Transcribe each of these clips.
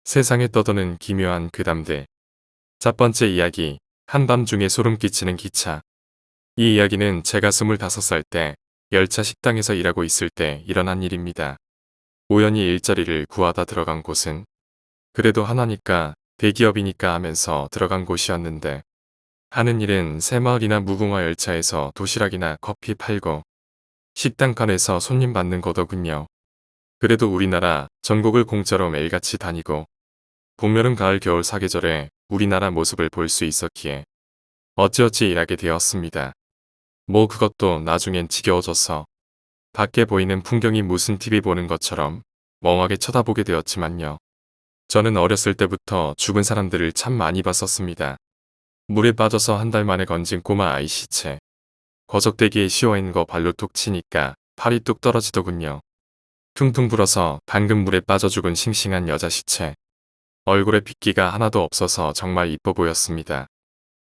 세상에 떠도는 기묘한 괴담들. 첫 번째 이야기, 한밤중에 소름 끼치는 기차. 이 이야기는 제가 25살 때 열차 식당에서 일하고 있을 때 일어난 일입니다. 우연히 일자리를 구하다 들어간 곳은 그래도 하나니까 대기업이니까 하면서 들어간 곳이었는데 하는 일은 새마을이나 무궁화 열차에서 도시락이나 커피 팔고 식당 칸에서 손님 받는 거더군요. 그래도 우리나라 전국을 공짜로 매일같이 다니고 봄, 여름, 가을, 겨울 사계절에 우리나라 모습을 볼 수 있었기에 어찌어찌 일하게 되었습니다. 뭐 그것도 나중엔 지겨워져서 밖에 보이는 풍경이 무슨 TV 보는 것처럼 멍하게 쳐다보게 되었지만요. 저는 어렸을 때부터 죽은 사람들을 참 많이 봤었습니다. 물에 빠져서 한 달 만에 건진 꼬마 아이 시체. 거적대기에 씌워있는 거 발로 툭 치니까 팔이 뚝 떨어지더군요. 퉁퉁 불어서 방금 물에 빠져 죽은 싱싱한 여자 시체. 얼굴에 핏기가 하나도 없어서 정말 이뻐 보였습니다.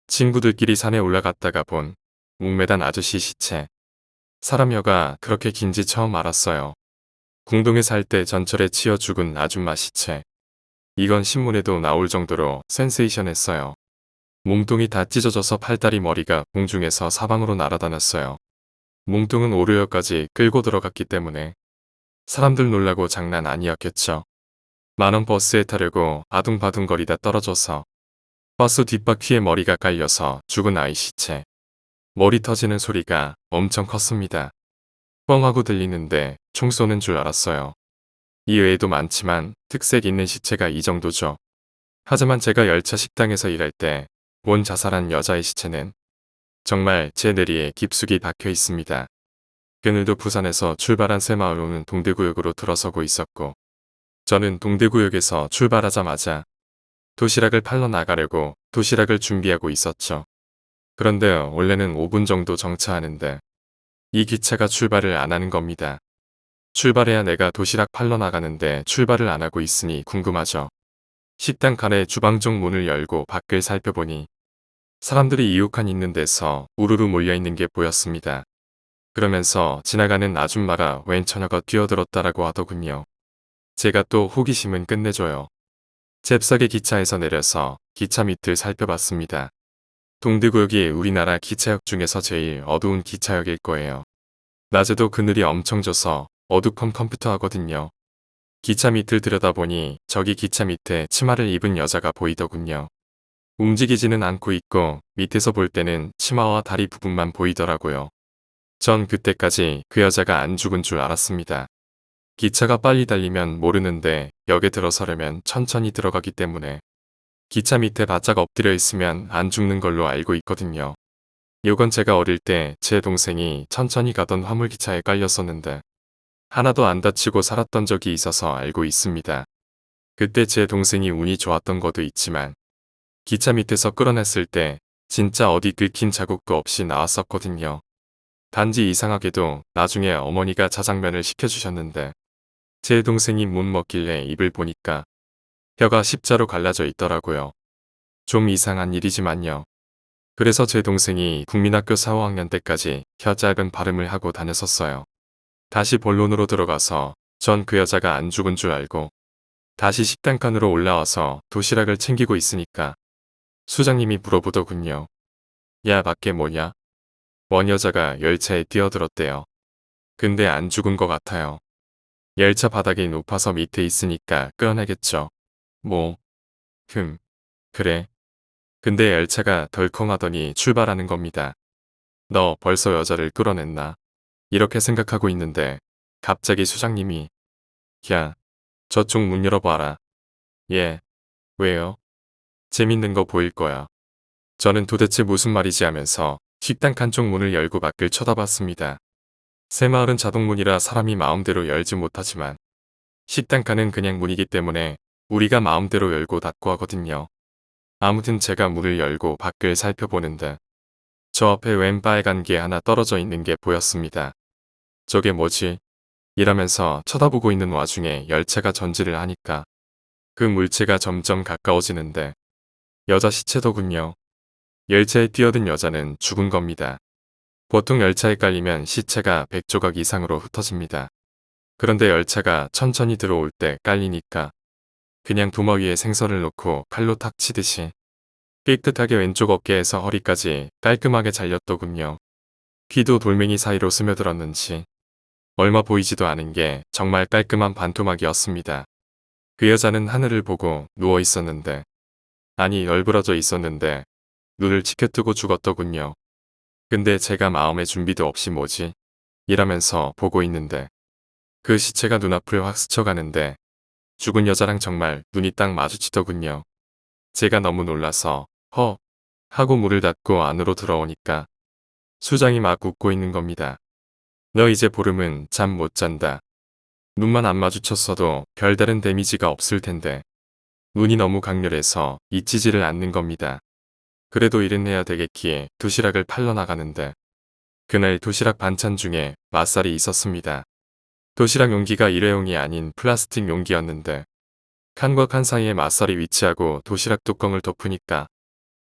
친구들끼리 산에 올라갔다가 본 묵매단 아저씨 시체. 사람여가 그렇게 긴지 처음 알았어요. 궁동에 살 때 전철에 치여 죽은 아줌마 시체. 이건 신문에도 나올 정도로 센세이션했어요. 몸통이 다 찢어져서 팔다리 머리가 공중에서 사방으로 날아다녔어요. 몸통은 오르역까지 끌고 들어갔기 때문에 사람들 놀라고 장난 아니었겠죠. 만원 버스에 타려고 아둥바둥거리다 떨어져서 버스 뒷바퀴에 머리가 깔려서 죽은 아이 시체. 머리 터지는 소리가 엄청 컸습니다. 뻥하고 들리는데 총 쏘는 줄 알았어요. 이 외에도 많지만 특색 있는 시체가 이 정도죠. 하지만 제가 열차 식당에서 일할 때 본 자살한 여자의 시체는 정말 제 뇌리에 깊숙이 박혀 있습니다. 그늘도 부산에서 출발한 새마을 오는 동대구역으로 들어서고 있었고 저는 동대구역에서 출발하자마자 도시락을 팔러 나가려고 도시락을 준비하고 있었죠. 그런데 원래는 5분 정도 정차하는데 이 기차가 출발을 안 하는 겁니다. 출발해야 내가 도시락 팔러 나가는데 출발을 안 하고 있으니 궁금하죠. 식당 칸에 주방 쪽 문을 열고 밖을 살펴보니 사람들이 이웃칸 있는 데서 우르르 몰려있는 게 보였습니다. 그러면서 지나가는 아줌마가 웬 처녀가 뛰어들었다라고 하더군요. 제가 또 호기심은 끝내줘요. 잽싸게 기차에서 내려서 기차 밑을 살펴봤습니다. 동대구역이 우리나라 기차역 중에서 제일 어두운 기차역일 거예요. 낮에도 그늘이 엄청 져서 어두컴 컴퓨터 하거든요. 기차 밑을 들여다보니 저기 기차 밑에 치마를 입은 여자가 보이더군요. 움직이지는 않고 있고 밑에서 볼 때는 치마와 다리 부분만 보이더라고요. 전 그때까지 그 여자가 안 죽은 줄 알았습니다. 기차가 빨리 달리면 모르는데 역에 들어서려면 천천히 들어가기 때문에 기차 밑에 바짝 엎드려 있으면 안 죽는 걸로 알고 있거든요. 요건 제가 어릴 때 제 동생이 천천히 가던 화물기차에 깔렸었는데 하나도 안 다치고 살았던 적이 있어서 알고 있습니다. 그때 제 동생이 운이 좋았던 것도 있지만 기차 밑에서 끌어냈을 때 진짜 어디 긁힌 자국도 없이 나왔었거든요. 단지 이상하게도 나중에 어머니가 자장면을 시켜주셨는데 제 동생이 못 먹길래 입을 보니까 혀가 십자로 갈라져 있더라고요. 좀 이상한 일이지만요. 그래서 제 동생이 국민학교 4, 5학년 때까지 혀 짧은 발음을 하고 다녔었어요. 다시 본론으로 들어가서 전 그 여자가 안 죽은 줄 알고 다시 식당칸으로 올라와서 도시락을 챙기고 있으니까 수장님이 물어보더군요. 야, 밖에 뭐냐? 원 여자가 열차에 뛰어들었대요. 근데 안 죽은 것 같아요. 열차 바닥이 높아서 밑에 있으니까 끌어내겠죠. 뭐, 그래. 근데 열차가 덜컹하더니 출발하는 겁니다. 너 벌써 여자를 끌어냈나? 이렇게 생각하고 있는데 갑자기 수장님이 야, 저쪽 문 열어봐라. 예, 왜요? 재밌는 거 보일 거야. 저는 도대체 무슨 말이지 하면서 식당 칸 쪽 문을 열고 밖을 쳐다봤습니다. 새마을은 자동문이라 사람이 마음대로 열지 못하지만 식당 칸은 그냥 문이기 때문에 우리가 마음대로 열고 닫고 하거든요. 아무튼 제가 문을 열고 밖을 살펴보는데 저 앞에 웬 빨간 게 하나 떨어져 있는 게 보였습니다. 저게 뭐지? 이러면서 쳐다보고 있는 와중에 열차가 전지를 하니까 그 물체가 점점 가까워지는데 여자 시체더군요. 열차에 뛰어든 여자는 죽은 겁니다. 보통 열차에 깔리면 시체가 100조각 이상으로 흩어집니다. 그런데 열차가 천천히 들어올 때 깔리니까 그냥 도마 위에 생선을 놓고 칼로 탁 치듯이 깨끗하게 왼쪽 어깨에서 허리까지 깔끔하게 잘렸더군요. 귀도 돌멩이 사이로 스며들었는지 얼마 보이지도 않은 게 정말 깔끔한 반토막이었습니다. 그 여자는 하늘을 보고 누워 있었는데, 아니 널브러져 있었는데 눈을 치켜뜨고 죽었더군요. 근데 제가 마음의 준비도 없이 뭐지? 이라면서 보고 있는데 그 시체가 눈앞을 확 스쳐가는데 죽은 여자랑 정말 눈이 딱 마주치더군요. 제가 너무 놀라서 허 하고 문을 닫고 안으로 들어오니까 수장이 막 웃고 있는 겁니다. 너 이제 보름은 잠 못 잔다. 눈만 안 마주쳤어도 별다른 데미지가 없을 텐데 눈이 너무 강렬해서 잊히지를 않는 겁니다. 그래도 일은 해야 되겠기에 도시락을 팔러 나가는데 그날 도시락 반찬 중에 맛살이 있었습니다. 도시락 용기가 일회용이 아닌 플라스틱 용기였는데 칸과 칸 사이에 맛살이 위치하고 도시락 뚜껑을 덮으니까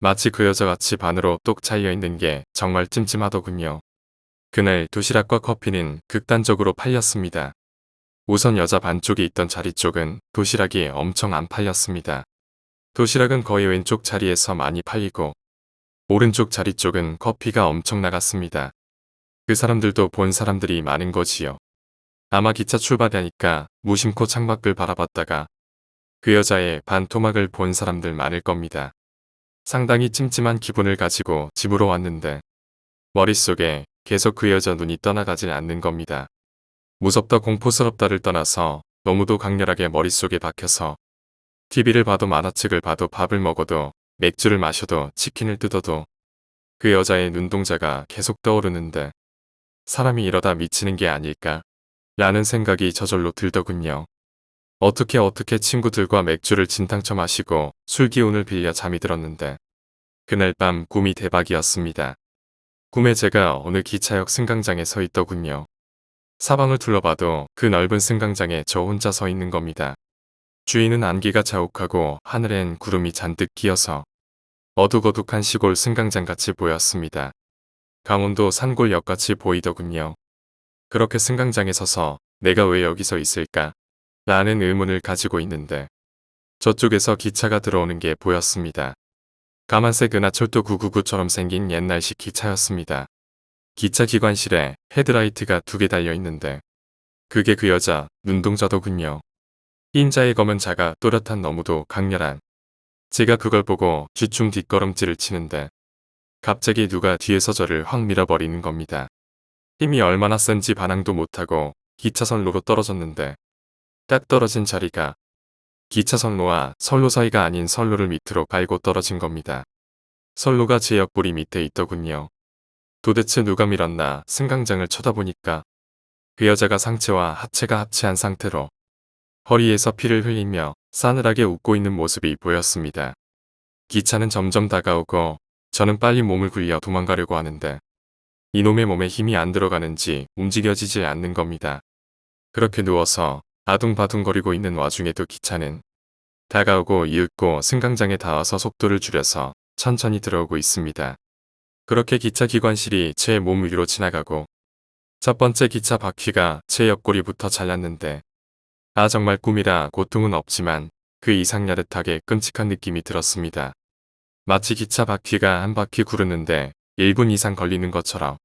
마치 그 여자같이 반으로 똑 차여있는 게 정말 찜찜하더군요. 그날 도시락과 커피는 극단적으로 팔렸습니다. 우선 여자 반쪽에 있던 자리 쪽은 도시락이 엄청 안 팔렸습니다. 도시락은 거의 왼쪽 자리에서 많이 팔리고 오른쪽 자리 쪽은 커피가 엄청 나갔습니다. 그 사람들도 본 사람들이 많은 거지요. 아마 기차 출발하니까 무심코 창밖을 바라봤다가 그 여자의 반토막을 본 사람들 많을 겁니다. 상당히 찜찜한 기분을 가지고 집으로 왔는데 머릿속에 계속 그 여자 눈이 떠나가질 않는 겁니다. 무섭다 공포스럽다를 떠나서 너무도 강렬하게 머릿속에 박혀서 TV를 봐도 만화책을 봐도 밥을 먹어도 맥주를 마셔도 치킨을 뜯어도 그 여자의 눈동자가 계속 떠오르는데 사람이 이러다 미치는 게 아닐까? 라는 생각이 저절로 들더군요. 어떻게 친구들과 맥주를 진탕쳐 마시고 술 기운을 빌려 잠이 들었는데 그날 밤 꿈이 대박이었습니다. 꿈에 제가 어느 기차역 승강장에 서 있더군요. 사방을 둘러봐도 그 넓은 승강장에 저 혼자 서 있는 겁니다. 주위는 안개가 자욱하고 하늘엔 구름이 잔뜩 끼어서 어둑어둑한 시골 승강장같이 보였습니다. 강원도 산골역같이 보이더군요. 그렇게 승강장에 서서 내가 왜 여기서 있을까? 라는 의문을 가지고 있는데 저쪽에서 기차가 들어오는 게 보였습니다. 까만색 은하철도 999처럼 생긴 옛날식 기차였습니다. 기차 기관실에 헤드라이트가 2개 달려 있는데 그게 그 여자 눈동자더군요. 흰자의 검은 자가 또렷한 너무도 강렬한. 제가 그걸 보고 쥐충 뒷걸음질을 치는데 갑자기 누가 뒤에서 저를 확 밀어버리는 겁니다. 힘이 얼마나 센지 반항도 못하고 기차선로로 떨어졌는데 딱 떨어진 자리가 기차선로와 선로 사이가 아닌 선로를 밑으로 깔고 떨어진 겁니다. 선로가 제 옆구리 밑에 있더군요. 도대체 누가 밀었나 승강장을 쳐다보니까 그 여자가 상체와 하체가 합체한 상태로 허리에서 피를 흘리며 싸늘하게 웃고 있는 모습이 보였습니다. 기차는 점점 다가오고 저는 빨리 몸을 굴려 도망가려고 하는데 이놈의 몸에 힘이 안 들어가는지 움직여지지 않는 겁니다. 그렇게 누워서 아둥바둥거리고 있는 와중에도 기차는 다가오고 이윽고 승강장에 닿아서 속도를 줄여서 천천히 들어오고 있습니다. 그렇게 기차 기관실이 제 몸 위로 지나가고 첫 번째 기차 바퀴가 제 옆구리부터 잘랐는데 정말 꿈이라 고통은 없지만 그 이상 야릇하게 끔찍한 느낌이 들었습니다. 마치 기차 바퀴가 한 바퀴 구르는데 1분 이상 걸리는 것처럼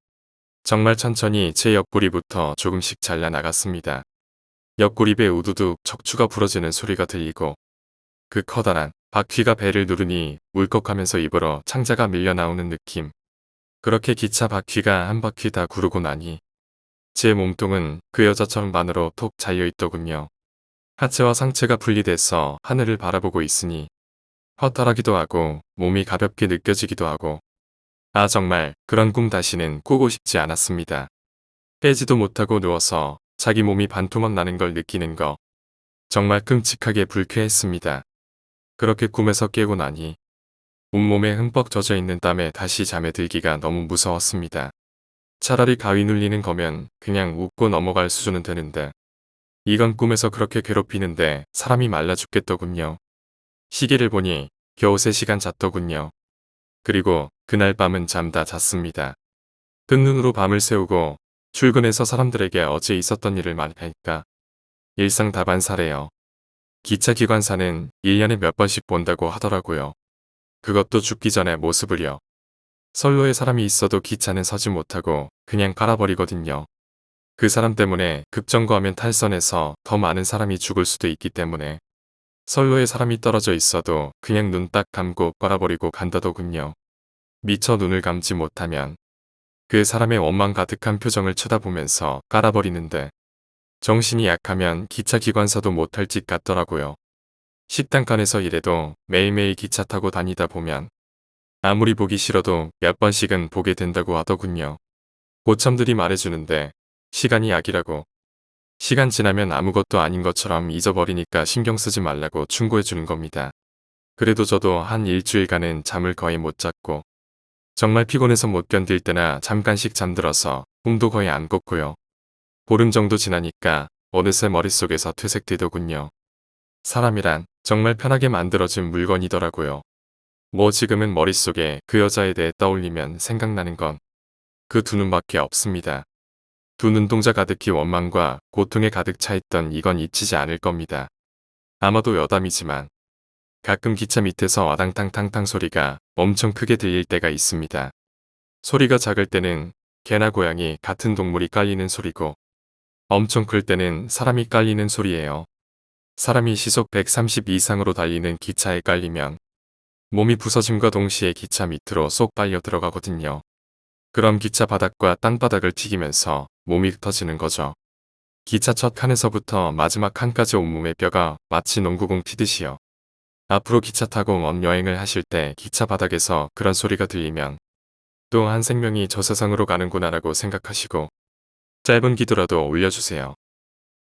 정말 천천히 제 옆구리부터 조금씩 잘라나갔습니다. 옆구리배 우두둑 척추가 부러지는 소리가 들리고 그 커다란 바퀴가 배를 누르니 울컥하면서 입으로 창자가 밀려 나오는 느낌. 그렇게 기차 바퀴가 한 바퀴 다 구르고 나니 제 몸통은 그 여자처럼 반으로 톡 잘려있더군요. 하체와 상체가 분리돼서 하늘을 바라보고 있으니 허탈하기도 하고 몸이 가볍게 느껴지기도 하고 정말 그런 꿈 다시는 꾸고 싶지 않았습니다. 깨지도 못하고 누워서 자기 몸이 반토막 나는 걸 느끼는 거 정말 끔찍하게 불쾌했습니다. 그렇게 꿈에서 깨고 나니 온몸에 흠뻑 젖어 있는 땀에 다시 잠에 들기가 너무 무서웠습니다. 차라리 가위 눌리는 거면 그냥 웃고 넘어갈 수준은 되는데 이건 꿈에서 그렇게 괴롭히는데 사람이 말라 죽겠더군요. 시계를 보니 겨우 3시간 잤더군요. 그리고 그날 밤은 잠 다 잤습니다. 뜬 눈으로 밤을 새우고 출근해서 사람들에게 어제 있었던 일을 말하니까 일상다반사래요. 기차 기관사는 1년에 몇 번씩 본다고 하더라고요. 그것도 죽기 전에 모습을요. 선로에 사람이 있어도 기차는 서지 못하고 그냥 갈아버리거든요. 그 사람 때문에 급정거하면 탈선해서 더 많은 사람이 죽을 수도 있기 때문에 선로에 사람이 떨어져 있어도 그냥 눈 딱 감고 빨아버리고 간다더군요. 미처 눈을 감지 못하면 그 사람의 원망 가득한 표정을 쳐다보면서 깔아버리는데 정신이 약하면 기차 기관사도 못할 짓 같더라고요. 식당간에서 일해도 매일매일 기차 타고 다니다 보면 아무리 보기 싫어도 몇 번씩은 보게 된다고 하더군요. 고참들이 말해주는데 시간이 약이라고. 시간 지나면 아무것도 아닌 것처럼 잊어버리니까 신경 쓰지 말라고 충고해주는 겁니다. 그래도 저도 한 일주일간은 잠을 거의 못 잤고 정말 피곤해서 못 견딜 때나 잠깐씩 잠들어서 꿈도 거의 안 꿨고요. 보름 정도 지나니까 어느새 머릿속에서 퇴색되더군요. 사람이란 정말 편하게 만들어진 물건이더라고요. 뭐 지금은 머릿속에 그 여자에 대해 떠올리면 생각나는 건 그 두 눈밖에 없습니다. 두 눈동자 가득히 원망과 고통에 가득 차있던 이건 잊히지 않을 겁니다. 아마도 여담이지만 가끔 기차 밑에서 와당탕탕탕 소리가 엄청 크게 들릴 때가 있습니다. 소리가 작을 때는 개나 고양이 같은 동물이 깔리는 소리고 엄청 클 때는 사람이 깔리는 소리예요. 사람이 시속 130 이상으로 달리는 기차에 깔리면 몸이 부서짐과 동시에 기차 밑으로 쏙 빨려 들어가거든요. 그럼 기차 바닥과 땅바닥을 튀기면서 몸이 흩어지는 거죠. 기차 첫 칸에서부터 마지막 칸까지 온몸의 뼈가 마치 농구공 튀듯이요. 앞으로 기차 타고 먼 여행을 하실 때 기차 바닥에서 그런 소리가 들리면 또 한 생명이 저 세상으로 가는구나라고 생각하시고 짧은 기도라도 올려주세요.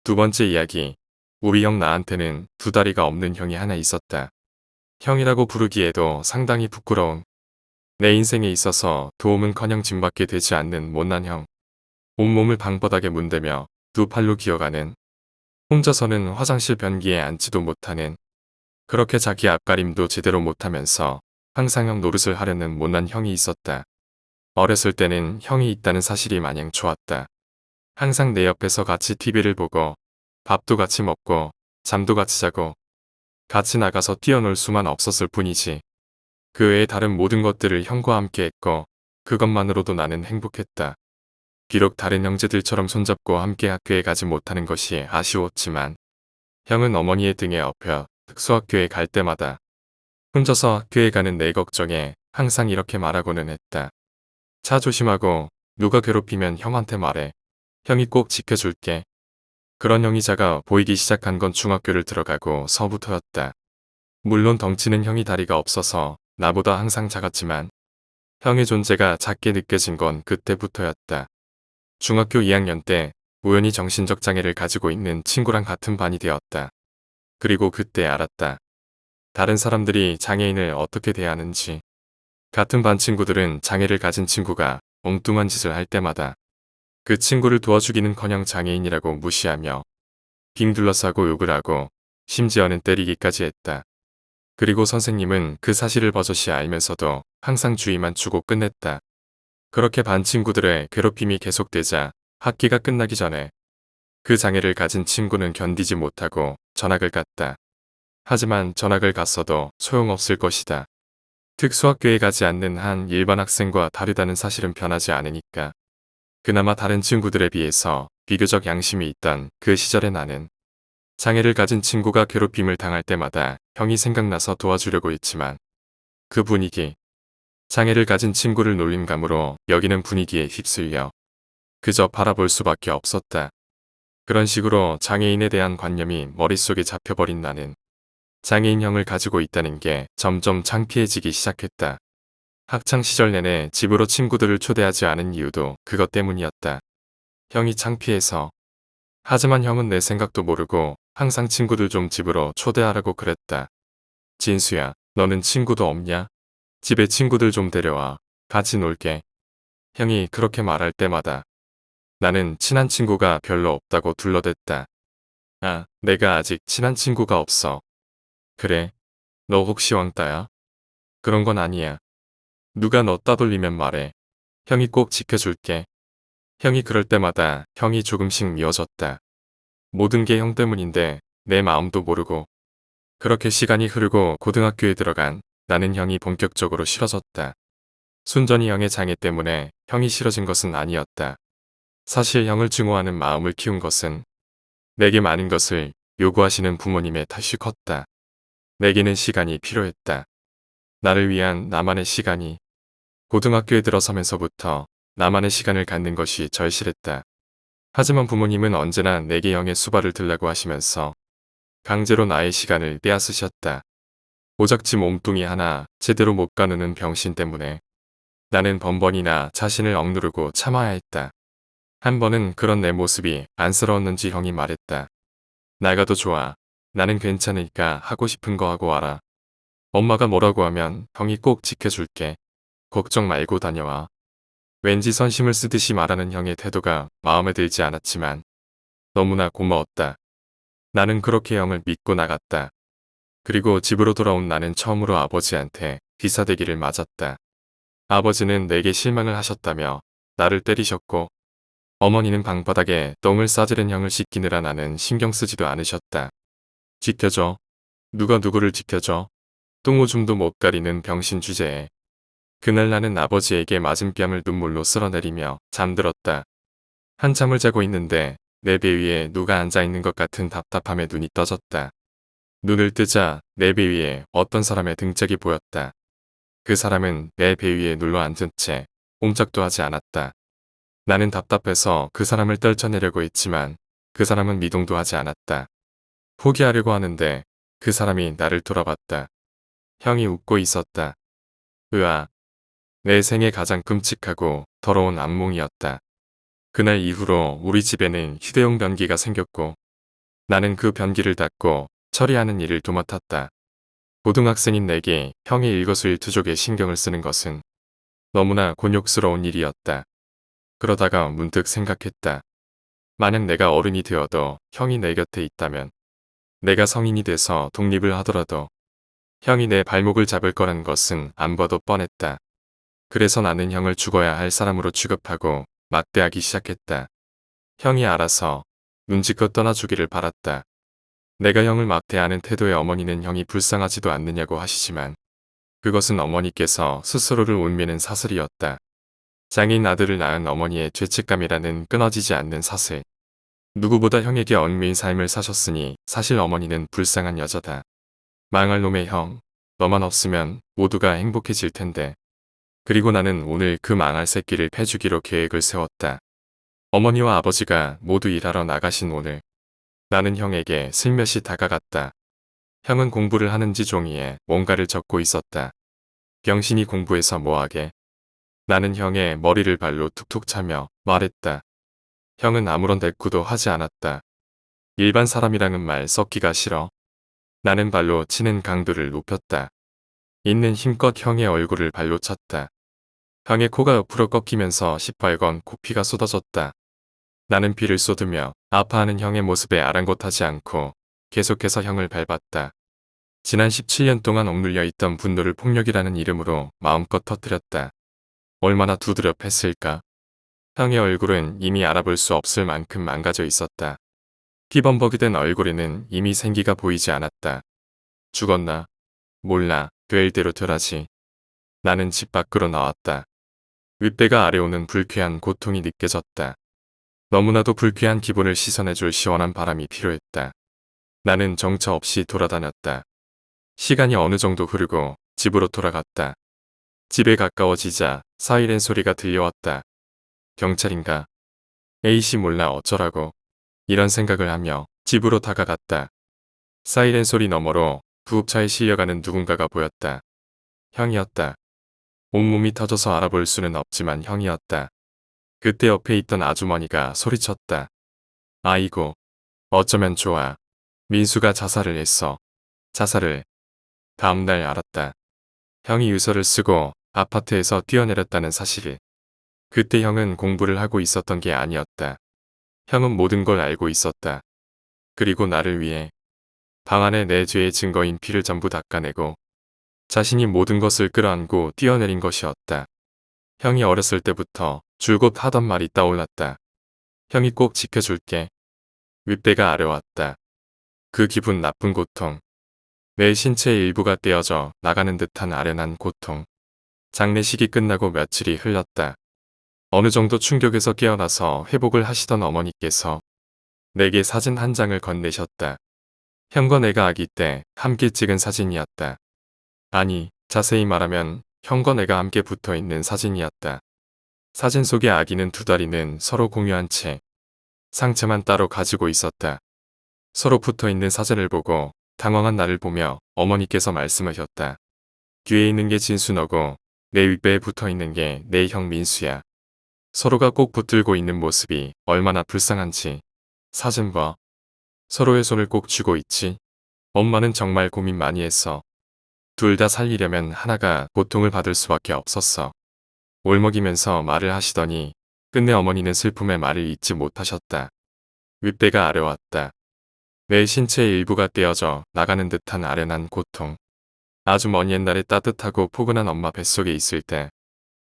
두 번째 이야기. 우리 형 나한테는 두 다리가 없는 형이 하나 있었다. 형이라고 부르기에도 상당히 부끄러운 내 인생에 있어서 도움은커녕 징받게 되지 않는 못난 형. 온몸을 방바닥에 문대며 두 팔로 기어가는 혼자서는 화장실 변기에 앉지도 못하는 그렇게 자기 앞가림도 제대로 못하면서 항상 형 노릇을 하려는 못난 형이 있었다. 어렸을 때는 형이 있다는 사실이 마냥 좋았다. 항상 내 옆에서 같이 TV를 보고 밥도 같이 먹고 잠도 같이 자고 같이 나가서 뛰어놀 수만 없었을 뿐이지. 그 외의 다른 모든 것들을 형과 함께 했고 그것만으로도 나는 행복했다. 비록 다른 형제들처럼 손잡고 함께 학교에 가지 못하는 것이 아쉬웠지만 형은 어머니의 등에 업혀 특수학교에 갈 때마다 혼자서 학교에 가는 내 걱정에 항상 이렇게 말하고는 했다. 차 조심하고 누가 괴롭히면 형한테 말해. 형이 꼭 지켜줄게. 그런 형이 작아 보이기 시작한 건 중학교를 들어가고 서부터였다. 물론 덩치는 형이 다리가 없어서 나보다 항상 작았지만 형의 존재가 작게 느껴진 건 그때부터였다. 중학교 2학년 때 우연히 정신적 장애를 가지고 있는 친구랑 같은 반이 되었다. 그리고 그때 알았다. 다른 사람들이 장애인을 어떻게 대하는지. 같은 반 친구들은 장애를 가진 친구가 엉뚱한 짓을 할 때마다 그 친구를 도와주기는커녕 장애인이라고 무시하며 빙 둘러싸고 욕을 하고 심지어는 때리기까지 했다. 그리고 선생님은 그 사실을 버젓이 알면서도 항상 주의만 주고 끝냈다. 그렇게 반 친구들의 괴롭힘이 계속되자 학기가 끝나기 전에 그 장애를 가진 친구는 견디지 못하고 전학을 갔다. 하지만 전학을 갔어도 소용없을 것이다. 특수학교에 가지 않는 한 일반 학생과 다르다는 사실은 변하지 않으니까. 그나마 다른 친구들에 비해서 비교적 양심이 있던 그 시절의 나는 장애를 가진 친구가 괴롭힘을 당할 때마다 형이 생각나서 도와주려고 했지만 그 분위기, 장애를 가진 친구를 놀림감으로 여기는 분위기에 휩쓸려 그저 바라볼 수밖에 없었다. 그런 식으로 장애인에 대한 관념이 머릿속에 잡혀버린 나는 장애인 형을 가지고 있다는 게 점점 창피해지기 시작했다. 학창 시절 내내 집으로 친구들을 초대하지 않은 이유도 그것 때문이었다. 형이 창피해서. 하지만 형은 내 생각도 모르고 항상 친구들 좀 집으로 초대하라고 그랬다. 진수야, 너는 친구도 없냐? 집에 친구들 좀 데려와. 같이 놀게. 형이 그렇게 말할 때마다 나는 친한 친구가 별로 없다고 둘러댔다. 아, 내가 아직 친한 친구가 없어. 그래? 너 혹시 왕따야? 그런 건 아니야. 누가 너 따돌리면 말해. 형이 꼭 지켜줄게. 형이 그럴 때마다 형이 조금씩 미워졌다. 모든 게 형 때문인데 내 마음도 모르고 그렇게 시간이 흐르고 고등학교에 들어간 나는 형이 본격적으로 싫어졌다. 순전히 형의 장애 때문에 형이 싫어진 것은 아니었다. 사실 형을 증오하는 마음을 키운 것은 내게 많은 것을 요구하시는 부모님의 탓이 컸다. 내게는 시간이 필요했다. 나를 위한 나만의 시간이. 고등학교에 들어서면서부터 나만의 시간을 갖는 것이 절실했다. 하지만 부모님은 언제나 내게 형의 수발을 들라고 하시면서 강제로 나의 시간을 빼앗으셨다. 오작지 몸뚱이 하나 제대로 못 가누는 병신 때문에 나는 번번이나 자신을 억누르고 참아야 했다. 한 번은 그런 내 모습이 안쓰러웠는지 형이 말했다. 나가도 좋아. 나는 괜찮으니까 하고 싶은 거 하고 와라. 엄마가 뭐라고 하면 형이 꼭 지켜줄게. 걱정 말고 다녀와. 왠지 선심을 쓰듯이 말하는 형의 태도가 마음에 들지 않았지만 너무나 고마웠다. 나는 그렇게 형을 믿고 나갔다. 그리고 집으로 돌아온 나는 처음으로 아버지한테 기사대기를 맞았다. 아버지는 내게 실망을 하셨다며 나를 때리셨고 어머니는 방바닥에 똥을 싸지른 형을 씻기느라 나는 신경 쓰지도 않으셨다. 지켜줘. 누가 누구를 지켜줘. 똥오줌도 못 가리는 병신 주제에. 그날 나는 아버지에게 맞은 뺨을 눈물로 쓸어내리며 잠들었다. 한참을 자고 있는데 내 배 위에 누가 앉아있는 것 같은 답답함에 눈이 떠졌다. 눈을 뜨자 내 배 위에 어떤 사람의 등짝이 보였다. 그 사람은 내 배 위에 눌러 앉은 채 꼼짝도 하지 않았다. 나는 답답해서 그 사람을 떨쳐내려고 했지만 그 사람은 미동도 하지 않았다. 포기하려고 하는데 그 사람이 나를 돌아봤다. 형이 웃고 있었다. 으아. 내 생애 가장 끔찍하고 더러운 악몽이었다. 그날 이후로 우리 집에는 휴대용 변기가 생겼고 나는 그 변기를 닫고 처리하는 일을 도맡았다. 고등학생인 내게 형의 일거수일투족에 신경을 쓰는 것은 너무나 곤욕스러운 일이었다. 그러다가 문득 생각했다. 만약 내가 어른이 되어도 형이 내 곁에 있다면 내가 성인이 돼서 독립을 하더라도 형이 내 발목을 잡을 거란 것은 안 봐도 뻔했다. 그래서 나는 형을 죽어야 할 사람으로 취급하고 막대하기 시작했다. 형이 알아서 눈치껏 떠나주기를 바랐다. 내가 형을 막대하는 태도에 어머니는 형이 불쌍하지도 않느냐고 하시지만 그것은 어머니께서 스스로를 운매는 사슬이었다. 장인 아들을 낳은 어머니의 죄책감이라는 끊어지지 않는 사슬. 누구보다 형에게 얽매인 삶을 사셨으니 사실 어머니는 불쌍한 여자다. 망할 놈의 형, 너만 없으면 모두가 행복해질 텐데. 그리고 나는 오늘 그 망할 새끼를 패주기로 계획을 세웠다. 어머니와 아버지가 모두 일하러 나가신 오늘. 나는 형에게 슬며시 다가갔다. 형은 공부를 하는지 종이에 뭔가를 적고 있었다. 병신이 공부해서 뭐하게? 나는 형의 머리를 발로 툭툭 차며 말했다. 형은 아무런 대꾸도 하지 않았다. 일반 사람이랑은 말 섞기가 싫어. 나는 발로 치는 강도를 높였다. 있는 힘껏 형의 얼굴을 발로 찼다. 형의 코가 옆으로 꺾이면서 시뻘건 코피가 쏟아졌다. 나는 피를 쏟으며 아파하는 형의 모습에 아랑곳하지 않고 계속해서 형을 밟았다. 지난 17년 동안 억눌려 있던 분노를 폭력이라는 이름으로 마음껏 터뜨렸다. 얼마나 두드려 팼을까? 형의 얼굴은 이미 알아볼 수 없을 만큼 망가져 있었다. 피범벅이 된 얼굴에는 이미 생기가 보이지 않았다. 죽었나? 몰라. 될 대로 되라지. 나는 집 밖으로 나왔다. 윗배가 아래오는 불쾌한 고통이 느껴졌다. 너무나도 불쾌한 기분을 씻어내줄 시원한 바람이 필요했다. 나는 정처 없이 돌아다녔다. 시간이 어느 정도 흐르고 집으로 돌아갔다. 집에 가까워지자 사이렌 소리가 들려왔다. 경찰인가? A씨 몰라 어쩌라고. 이런 생각을 하며 집으로 다가갔다. 사이렌 소리 너머로 구급차에 실려가는 누군가가 보였다. 형이었다. 온몸이 터져서 알아볼 수는 없지만 형이었다. 그때 옆에 있던 아주머니가 소리쳤다. 아이고, 어쩌면 좋아. 민수가 자살을 했어. 자살을. 다음날 알았다. 형이 유서를 쓰고 아파트에서 뛰어내렸다는 사실을. 그때 형은 공부를 하고 있었던 게 아니었다. 형은 모든 걸 알고 있었다. 그리고 나를 위해 방 안에 내 죄의 증거인 피를 전부 닦아내고 자신이 모든 것을 끌어안고 뛰어내린 것이었다. 형이 어렸을 때부터 줄곧 하던 말이 떠올랐다. 형이 꼭 지켜줄게. 윗배가 아려왔다. 그 기분 나쁜 고통. 내 신체의 일부가 떼어져 나가는 듯한 아련한 고통. 장례식이 끝나고 며칠이 흘렀다. 어느 정도 충격에서 깨어나서 회복을 하시던 어머니께서 내게 사진 한 장을 건네셨다. 형과 내가 아기 때 함께 찍은 사진이었다. 아니, 자세히 말하면 형과 내가 함께 붙어 있는 사진이었다. 사진 속의 아기는 두 다리는 서로 공유한 채 상체만 따로 가지고 있었다. 서로 붙어 있는 사진을 보고 당황한 나를 보며 어머니께서 말씀하셨다. 뒤에 있는 게 진수 너고 내 윗배에 붙어 있는 게 내 형 민수야. 서로가 꼭 붙들고 있는 모습이 얼마나 불쌍한지. 사진 봐. 서로의 손을 꼭 쥐고 있지. 엄마는 정말 고민 많이 했어. 둘 다 살리려면 하나가 고통을 받을 수밖에 없었어. 울먹이면서 말을 하시더니 끝내 어머니는 슬픔의 말을 잊지 못하셨다. 윗배가 아려왔다. 내 신체의 일부가 떼어져 나가는 듯한 아련한 고통. 아주 먼 옛날에 따뜻하고 포근한 엄마 뱃속에 있을 때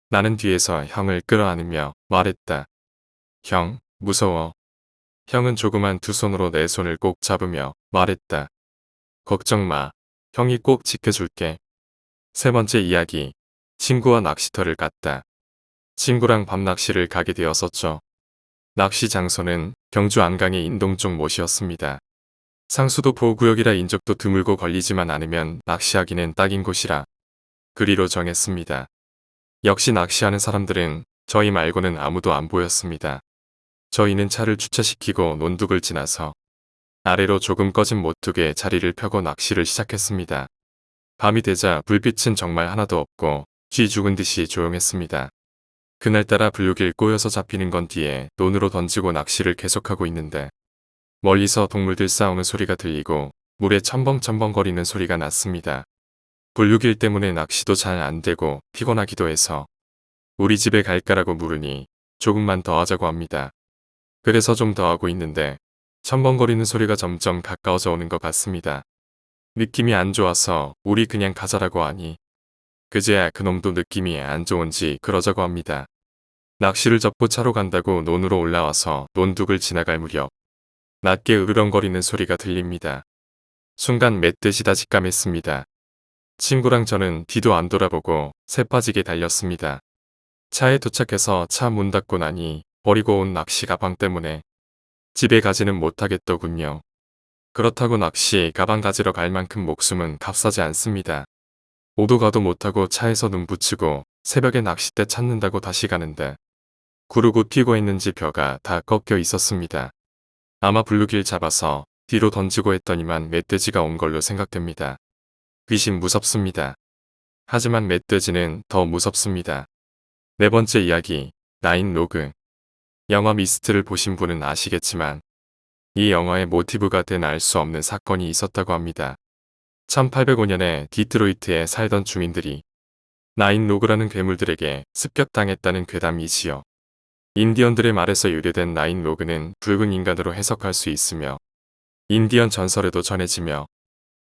나는 뒤에서 형을 끌어안으며 말했다. 형, 무서워. 형은 조그만 두 손으로 내 손을 꼭 잡으며 말했다. 걱정 마. 형이 꼭 지켜줄게. 세 번째 이야기. 친구와 낚시터를 갔다. 친구랑 밤낚시를 가게 되었었죠. 낚시 장소는 경주 안강의 인동 쪽 못이었습니다. 상수도 보호구역이라 인적도 드물고 걸리지만 않으면 낚시하기는 딱인 곳이라 그리로 정했습니다. 역시 낚시하는 사람들은 저희 말고는 아무도 안 보였습니다. 저희는 차를 주차시키고 논둑을 지나서 아래로 조금 꺼진 모뚝에 자리를 펴고 낚시를 시작했습니다. 밤이 되자 불빛은 정말 하나도 없고 쥐 죽은 듯이 조용했습니다. 그날따라 블루길 꼬여서 잡히는 건 뒤에 논으로 던지고 낚시를 계속하고 있는데 멀리서 동물들 싸우는 소리가 들리고 물에 첨벙첨벙거리는 소리가 났습니다. 블루길 때문에 낚시도 잘 안 되고 피곤하기도 해서 우리 집에 갈까라고 물으니 조금만 더 하자고 합니다. 그래서 좀 더 하고 있는데 첨벙거리는 소리가 점점 가까워져 오는 것 같습니다. 느낌이 안 좋아서 우리 그냥 가자라고 하니 그제야 그놈도 느낌이 안 좋은지 그러자고 합니다. 낚시를 접고 차로 간다고 논으로 올라와서 논둑을 지나갈 무렵 낮게 으르렁거리는 소리가 들립니다. 순간 멧돼지 다 직감했습니다. 친구랑 저는 뒤도 안 돌아보고 새빠지게 달렸습니다. 차에 도착해서 차 문 닫고 나니 버리고 온 낚시 가방 때문에 집에 가지는 못하겠더군요. 그렇다고 낚시 가방 가지러 갈 만큼 목숨은 값싸지 않습니다. 오도 가도 못하고 차에서 눈 붙이고 새벽에 낚싯대 찾는다고 다시 가는데 구르고 튀고 했는지 벼가 다 꺾여 있었습니다. 아마 블루길 잡아서 뒤로 던지고 했더니만 멧돼지가 온 걸로 생각됩니다. 귀신 무섭습니다. 하지만 멧돼지는 더 무섭습니다. 네 번째 이야기, 나인 로그. 영화 미스트를 보신 분은 아시겠지만 이 영화의 모티브가 된 알 수 없는 사건이 있었다고 합니다. 1805년에 디트로이트에 살던 주민들이 나인 로그라는 괴물들에게 습격당했다는 괴담이지요. 인디언들의 말에서 유래된 나인 로그는 붉은 인간으로 해석할 수 있으며 인디언 전설에도 전해지며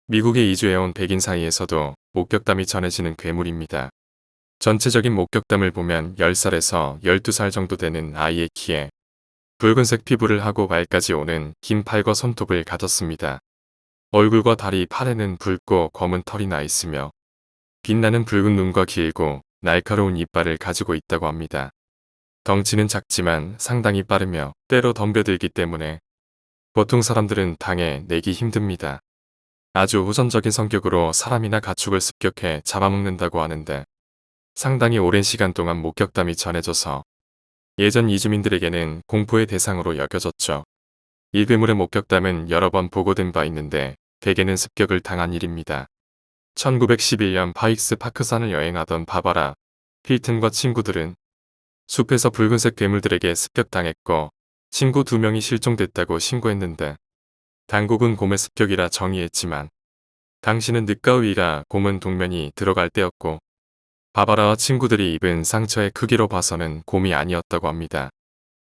미국에 이주해온 백인 사이에서도 목격담이 전해지는 괴물입니다. 전체적인 목격담을 보면 10살에서 12살 정도 되는 아이의 키에 붉은색 피부를 하고 발까지 오는 긴 팔과 손톱을 가졌습니다. 얼굴과 다리 팔에는 붉고 검은 털이 나 있으며 빛나는 붉은 눈과 길고 날카로운 이빨을 가지고 있다고 합니다. 덩치는 작지만 상당히 빠르며 때로 덤벼들기 때문에 보통 사람들은 당해 내기 힘듭니다. 아주 호전적인 성격으로 사람이나 가축을 습격해 잡아먹는다고 하는데 상당히 오랜 시간 동안 목격담이 전해져서 예전 이주민들에게는 공포의 대상으로 여겨졌죠. 이 괴물의 목격담은 여러 번 보고된 바 있는데 대개는 습격을 당한 일입니다. 1911년 파익스 파크산을 여행하던 바바라 필튼과 친구들은 숲에서 붉은색 괴물들에게 습격당했고 친구 2명이 실종됐다고 신고했는데 당국은 곰의 습격이라 정의했지만 당시는 늦가을이라 곰은 동면이 들어갈 때였고 바바라와 친구들이 입은 상처의 크기로 봐서는 곰이 아니었다고 합니다.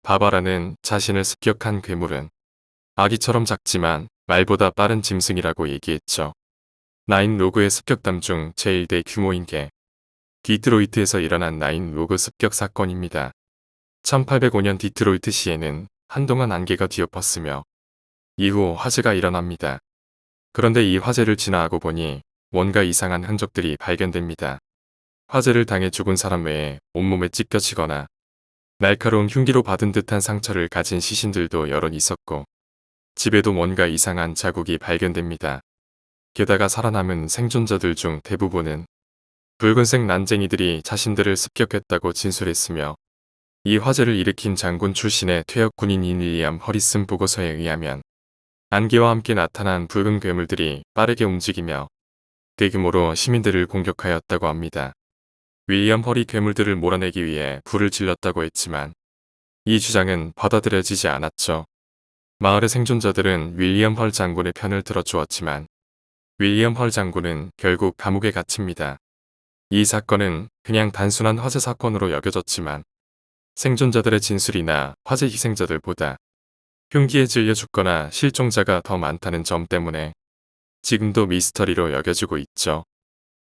바바라는 자신을 습격한 괴물은 아기처럼 작지만 말보다 빠른 짐승이라고 얘기했죠. 나인 로그의 습격담 중 제일 대규모인 게 디트로이트에서 일어난 나인 로그 습격 사건입니다. 1805년 디트로이트 시에는 한동안 안개가 뒤엎었으며 이후 화재가 일어납니다. 그런데 이 화재를 진화하고 보니 뭔가 이상한 흔적들이 발견됩니다. 화재를 당해 죽은 사람 외에 온몸에 찢겨지거나 날카로운 흉기로 받은 듯한 상처를 가진 시신들도 여럿 있었고 집에도 뭔가 이상한 자국이 발견됩니다. 게다가 살아남은 생존자들 중 대부분은 붉은색 난쟁이들이 자신들을 습격했다고 진술했으며 이 화재를 일으킨 장군 출신의 퇴역 군인인 윌리엄 허리슨 보고서에 의하면 안개와 함께 나타난 붉은 괴물들이 빠르게 움직이며 대규모로 시민들을 공격하였다고 합니다. 윌리엄 헐이 괴물들을 몰아내기 위해 불을 질렀다고 했지만 이 주장은 받아들여지지 않았죠. 마을의 생존자들은 윌리엄 헐 장군의 편을 들어주었지만 윌리엄 헐 장군은 결국 감옥에 갇힙니다. 이 사건은 그냥 단순한 화재 사건으로 여겨졌지만 생존자들의 진술이나 화재 희생자들보다 흉기에 찔려 죽거나 실종자가 더 많다는 점 때문에 지금도 미스터리로 여겨지고 있죠.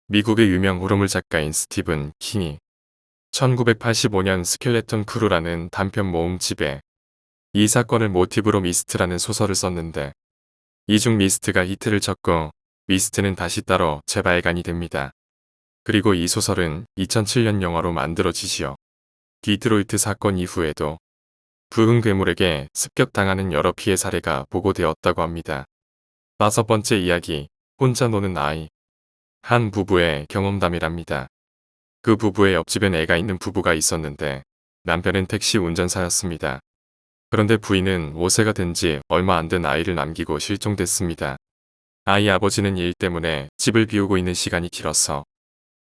미국의 유명 호러물 작가인 스티븐 킹이 1985년 스켈레톤 크루라는 단편 모음집에 이 사건을 모티브로 미스트라는 소설을 썼는데 이 중 미스트가 히트를 쳤고 미스트는 다시 따로 재발간이 됩니다. 그리고 이 소설은 2007년 영화로 만들어지지요. 디트로이트 사건 이후에도 붉은 괴물에게 습격당하는 여러 피해 사례가 보고되었다고 합니다. 5번째 이야기, 혼자 노는 아이. 한 부부의 경험담이랍니다. 그 부부의 옆집엔 애가 있는 부부가 있었는데 남편은 택시 운전사였습니다. 그런데 부인은 5세가 된 지 얼마 안 된 아이를 남기고 실종됐습니다. 아이 아버지는 일 때문에 집을 비우고 있는 시간이 길어서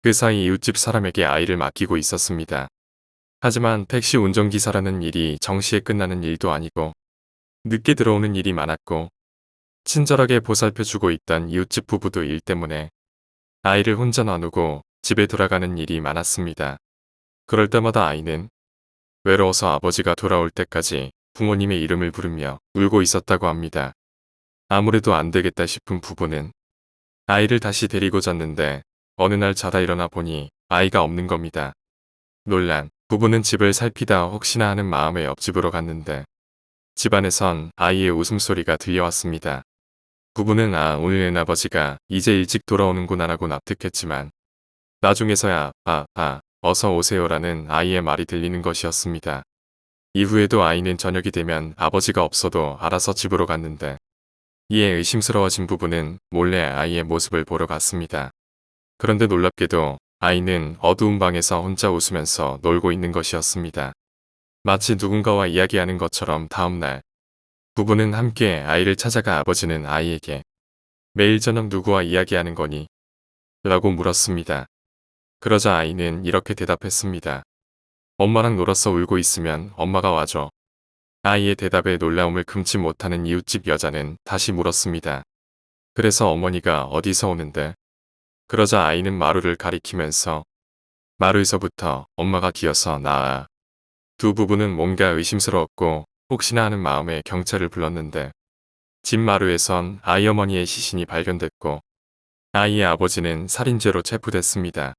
그 사이 이웃집 사람에게 아이를 맡기고 있었습니다. 하지만 택시 운전기사라는 일이 정시에 끝나는 일도 아니고 늦게 들어오는 일이 많았고 친절하게 보살펴주고 있던 이웃집 부부도 일 때문에 아이를 혼자 놔두고 집에 돌아가는 일이 많았습니다. 그럴 때마다 아이는 외로워서 아버지가 돌아올 때까지 부모님의 이름을 부르며 울고 있었다고 합니다. 아무래도 안 되겠다 싶은 부부는 아이를 다시 데리고 잤는데 어느 날 자다 일어나 보니 아이가 없는 겁니다. 놀란 부부는 집을 살피다 혹시나 하는 마음에 옆집으로 갔는데 집안에선 아이의 웃음소리가 들려왔습니다. 부부는 오늘은 아버지가 이제 일찍 돌아오는구나라고 납득했지만 나중에서야 어서 오세요라는 아이의 말이 들리는 것이었습니다. 이후에도 아이는 저녁이 되면 아버지가 없어도 알아서 집으로 갔는데 이에 의심스러워진 부부는 몰래 아이의 모습을 보러 갔습니다. 그런데 놀랍게도 아이는 어두운 방에서 혼자 웃으면서 놀고 있는 것이었습니다. 마치 누군가와 이야기하는 것처럼 다음날 부부는 함께 아이를 찾아가 아버지는 아이에게 매일 저녁 누구와 이야기하는 거니? 라고 물었습니다. 그러자 아이는 이렇게 대답했습니다. 엄마랑 놀아서 울고 있으면 엄마가 와줘. 아이의 대답에 놀라움을 금치 못하는 이웃집 여자는 다시 물었습니다. 그래서 어머니가 어디서 오는데? 그러자 아이는 마루를 가리키면서 마루에서부터 엄마가 기어서 나와. 두 부부는 뭔가 의심스러웠고 혹시나 하는 마음에 경찰을 불렀는데 집 마루에선 아이 어머니의 시신이 발견됐고 아이의 아버지는 살인죄로 체포됐습니다.